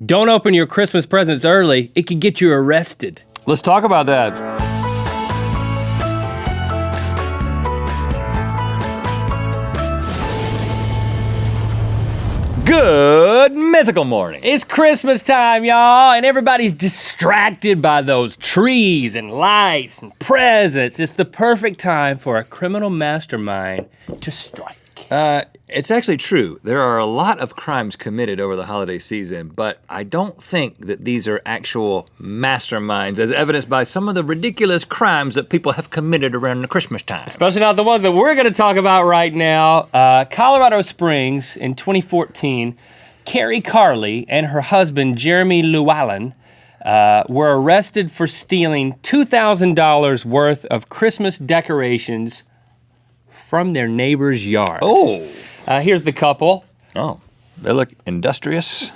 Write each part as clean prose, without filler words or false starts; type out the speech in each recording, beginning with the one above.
Don't open your Christmas presents early. It could get you arrested. Let's talk about that. Good Mythical Morning. It's Christmas time, y'all, and everybody's distracted by those trees and lights and presents. It's the perfect time for a criminal mastermind to strike. It's actually true. There are a lot of crimes committed over the holiday season, but I don't think that these are actual masterminds, as evidenced by some of the ridiculous crimes that people have committed around the Christmas time. Especially not the ones that we're gonna talk about right now. Colorado Springs in 2014, Carrie Carley and her husband, Jeremy Llewellyn, were arrested for stealing $2,000 worth of Christmas decorations from their neighbor's yard. Oh. Here's the couple. Oh, they look industrious.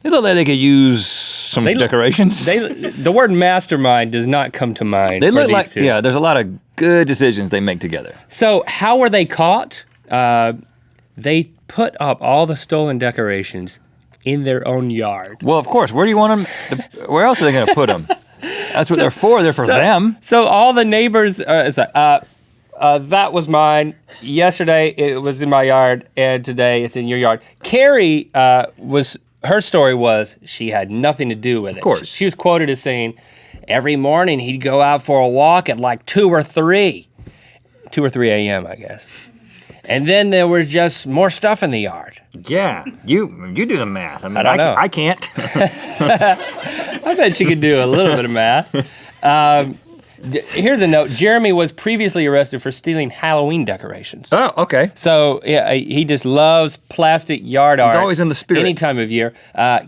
They look like they could use some decorations. The word mastermind does not come to mind. They for look these like, two. yeah, there's a lot of good decisions they make together. So how were they caught? They put up all the stolen decorations in their own yard. Well, of course, where do you want them? Where else are they gonna put them? That's what they're for, they're for them. So all the neighbors, it's like, that was mine. Yesterday it was in my yard, and today it's in your yard. Carrie her story was she had nothing to do with it. Of course. She was quoted as saying, every morning he'd go out for a walk at like 2 or 3 a.m., I guess. And then there was just more stuff in the yard. Yeah, you do the math. I mean, I don't know. I can't. I bet she could do a little bit of math. Here's a note. Jeremy was previously arrested for stealing Halloween decorations. Oh, okay. So yeah, he just loves plastic yard art. He's always in the spirit. Any time of year.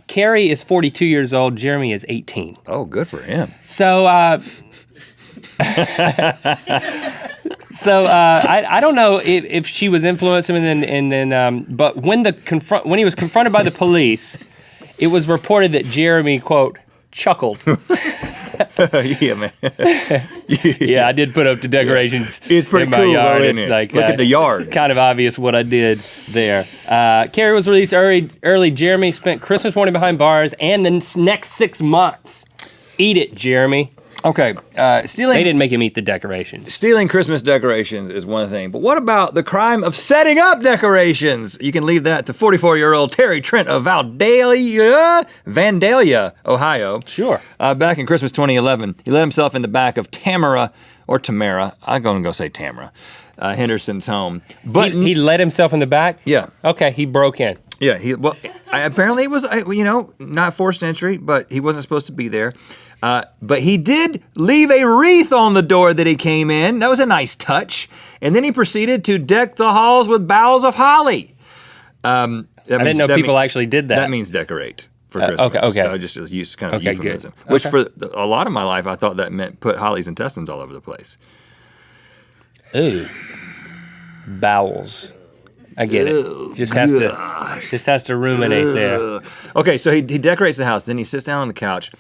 Carrie is 42 years old. Jeremy is 18. Oh, good for him. So, I don't know if she was influencing him, and then but when he was confronted by the police, it was reported that Jeremy, quote, chuckled. Yeah, man. Yeah, I did put up the decorations It's pretty in my cool, yard. though, isn't It's it? like Look at the yard. Kind of obvious what I did there. Carrie was released early. Jeremy spent Christmas morning behind bars and the next 6 months. Eat it, Jeremy. Okay, stealing. They didn't make him eat the decorations. Stealing Christmas decorations is one thing, but what about the crime of setting up decorations? You can leave that to 44-year-old Terry Trent of Vandalia, Ohio. Sure. Back in Christmas 2011, he let himself in the back of Tamara, I'm going to go say Tamara, Henderson's home. But He let himself in the back? Yeah. Okay, he broke in. Yeah, apparently it was, not forced entry, but he wasn't supposed to be there. But he did leave a wreath on the door that he came in. That was a nice touch. And then he proceeded to deck the halls with boughs of holly. I didn't know people actually did that. That means decorate for Christmas. Okay. I just used kind of Okay, euphemism. good. Which Okay. for a lot of my life, I thought that meant put Holly's intestines all over the place. Ooh. Bowels. I get it. Just has to ruminate there. Okay, so he decorates the house. Then he sits down on the couch,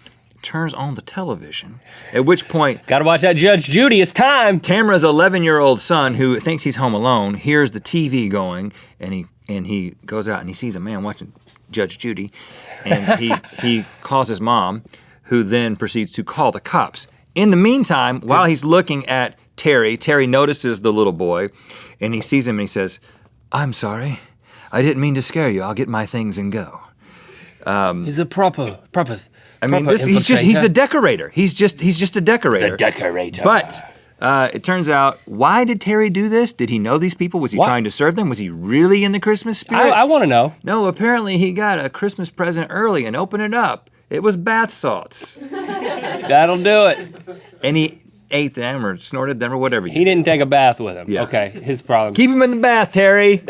turns on the television, at which point Gotta watch that Judge Judy, it's time. Tamara's 11-year-old son, who thinks he's home alone, hears the TV going, and he goes out and he sees a man watching Judge Judy, and he calls his mom, who then proceeds to call the cops. In the meantime, while he's looking at Terry notices the little boy, and he sees him and he says, "I'm sorry, I didn't mean to scare you. I'll get my things and go." He's a proper. I mean, he's a decorator. He's just a decorator. The decorator. But it turns out, why did Terry do this? Did he know these people? Was he trying to serve them? Was he really in the Christmas spirit? I want to know. No, apparently he got a Christmas present early and opened it up. It was bath salts. That'll do it. And he ate them or snorted them or whatever. He didn't take a bath with him. Yeah. Okay, his problem. Keep him in the bath, Terry.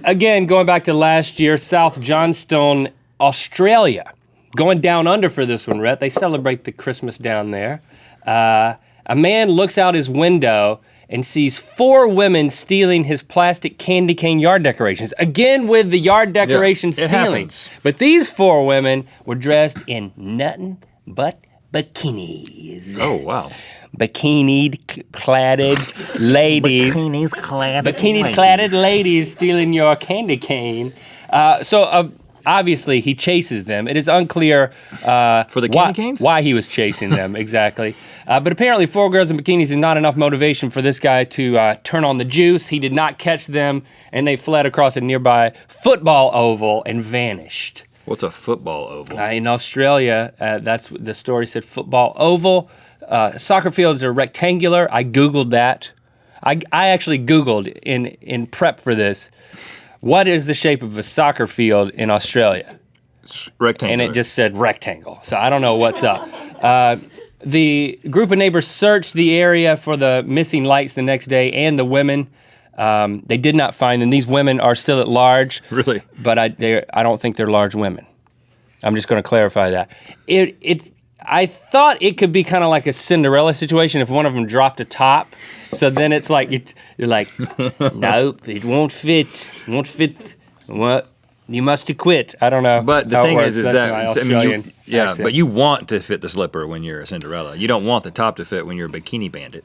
Again, going back to last year, South Johnstone, Australia. Going down under for this one, Rhett. They celebrate the Christmas down there. A man looks out his window and sees 4 women stealing his plastic candy cane yard decorations. Again with the yard decoration stealing. Happens. But these 4 women were dressed in nothing but bikinis. Oh, wow. Bikini-cladded ladies. Bikini-cladded ladies stealing your candy cane. So Obviously, he chases them. It is unclear For the candy canes? why he was chasing them exactly. But apparently 4 girls in bikinis is not enough motivation for this guy to turn on the juice. He did not catch them, and they fled across a nearby football oval and vanished. What's a football oval? In Australia, that's what the story said, football oval. Soccer fields are rectangular. I Googled that. I actually Googled in prep for this, what is the shape of a soccer field in Australia? It's rectangular. And it just said rectangle. So I don't know what's up. The group of neighbors searched the area for the missing lights the next day and the women. They did not find them. These women are still at large. Really? But I don't think they're large women. I'm just going to clarify that. I thought it could be kind of like a Cinderella situation if one of them dropped a top. So then it's like, you're like, nope, it won't fit. It won't fit. What? You must quit. I don't know. But the how it thing works. is That's that my I mean, Australian accent. but you want to fit the slipper when you're a Cinderella. You don't want the top to fit when you're a bikini bandit.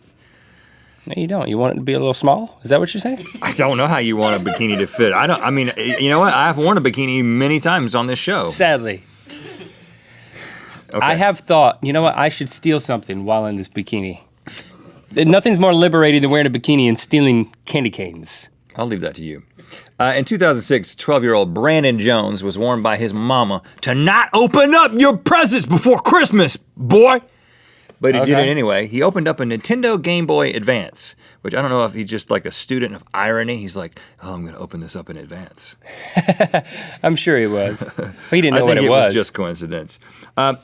No, you don't. You want it to be a little small? Is that what you're saying? I don't know how you want a bikini to fit. I mean, you know what? I've worn a bikini many times on this show. Sadly. Okay. I have thought, you know what? I should steal something while in this bikini. Nothing's more liberating than wearing a bikini and stealing candy canes. I'll leave that to you. In 2006, 12-year-old Brandon Jones was warned by his mama to not open up your presents before Christmas, boy. But he did it anyway. He opened up a Nintendo Game Boy Advance, which I don't know if he's just like a student of irony. He's like, oh, I'm going to open this up in advance. I'm sure he was. He didn't know I think what it it was just coincidence.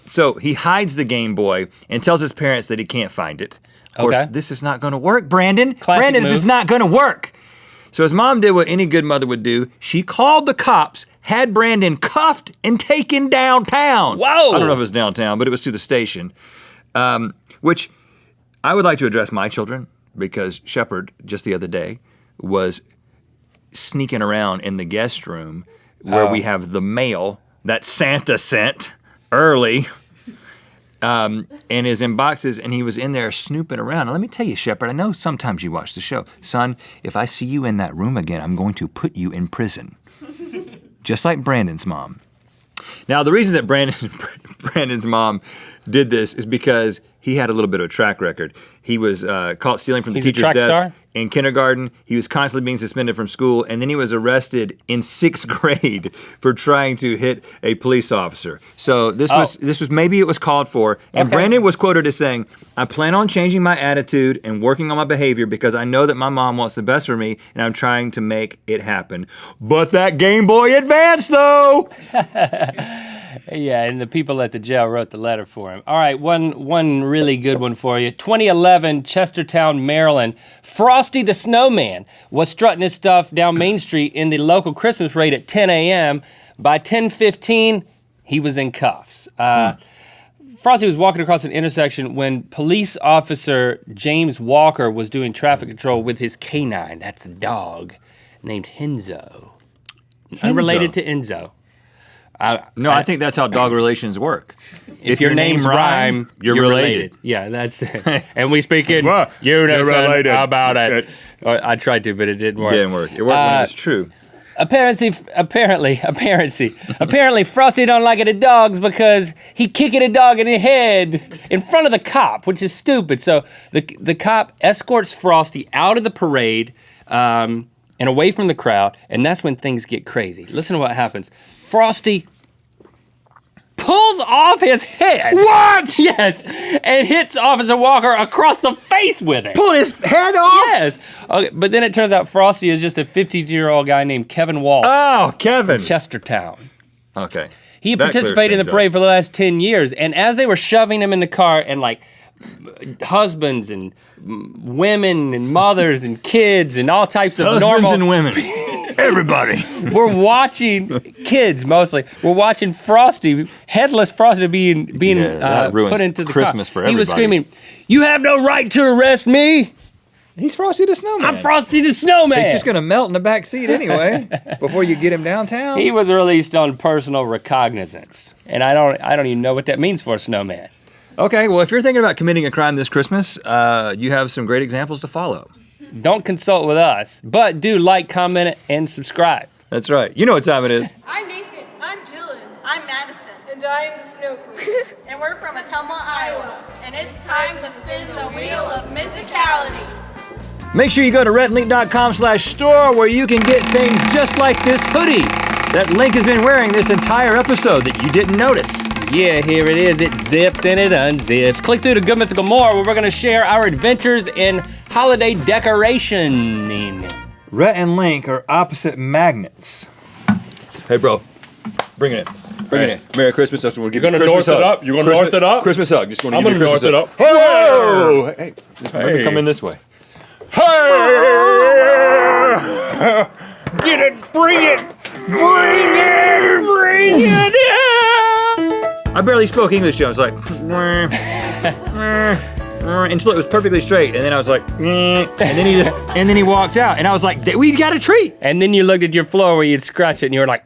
So he hides the Game Boy and tells his parents that he can't find it. Of course, this is not going to work, Brandon. Brandon, this is not going to work. So his mom did what any good mother would do. She called the cops, had Brandon cuffed and taken downtown. Whoa! I don't know if it was downtown, but it was to the station. Which I would like to address my children, because Shepard, just the other day, was sneaking around in the guest room where we have the mail that Santa sent early, and is in boxes, and he was in there snooping around. Now, let me tell you, Shepard, I know sometimes you watch the show. Son, if I see you in that room again, I'm going to put you in prison. Just like Brandon's mom. Now, the reason that Brandon's mom did this is because he had a little bit of a track record. He was caught stealing from the teacher's desk star? in kindergarten. He was constantly being suspended from school, and then he was arrested in 6th grade for trying to hit a police officer. So this was maybe it was called for. And Brandon was quoted as saying, "I plan on changing my attitude and working on my behavior because I know that my mom wants the best for me, and I'm trying to make it happen." But that Game Boy Advance, though. Yeah, and the people at the jail wrote the letter for him. All right, one really good one for you. 2011, Chestertown, Maryland. Frosty the Snowman was strutting his stuff down Main Street in the local Christmas parade at 10 a.m. By 10:15, he was in cuffs. Frosty was walking across an intersection when police officer James Walker was doing traffic control with his canine. That's a dog named Henzo. Unrelated to Enzo. I think that's how dog relations work. If your names rhyme, you're related. Yeah, that's it. And we speak in unison about it. I tried to, but it didn't work. It didn't work. It worked when it's true. Apparently, Frosty don't like it at dogs because he kicking a dog in the head in front of the cop, which is stupid. So the cop escorts Frosty out of the parade and away from the crowd, and that's when things get crazy. Listen to what happens. Frosty pulls off his head. What? Yes, and hits Officer Walker across the face with it. Pull his head off? Yes. Okay, but then it turns out Frosty is just a 52-year-old guy named Kevin Walsh. Oh, Kevin. Chestertown. Okay. He participated in the parade for the last 10 years, and as they were shoving him in the car, and like husbands and women and mothers and kids and all types of husbands and women. Everybody. We're watching, kids mostly, we're watching Frosty, headless Frosty being put into the Christmas car. for everybody. He was screaming, "You have no right to arrest me! He's Frosty the Snowman. I'm Frosty the Snowman!" He's just gonna melt in the back seat anyway, before you get him downtown. He was released on personal recognizance, and I don't even know what that means for a snowman. Okay, well, if you're thinking about committing a crime this Christmas, you have some great examples to follow. Don't consult with us, but do like, comment, and subscribe. That's right. You know what time it is. I'm Nathan. I'm I'm Madison. And I am the Snow Queen. And we're from Ottumwa, Iowa. And it's time to spin the wheel of mythicality. Make sure you go to rhettlink.com/store where you can get things just like this hoodie that Link has been wearing this entire episode that you didn't notice. Yeah, here it is. It zips and it unzips. Click through to Good Mythical More where we're going to share our adventures in holiday decorationing. Rhett and Link are opposite magnets. Hey, bro, bring it in. Bring it in. Merry Christmas. That's what we'll give you. You're gonna north it up? You gonna north it up? Christmas hug. Just going to I'm give you a gonna Christmas north hug. it up. Whoa! Hey, let me come in this way. Hey! Get it! Bring it! Bring it! Bring it! I barely spoke English, Joe. I was like, until it was perfectly straight, and then I was like, and then he walked out, and I was like, we got a treat. And then you looked at your floor where you'd scratch it, and you were like,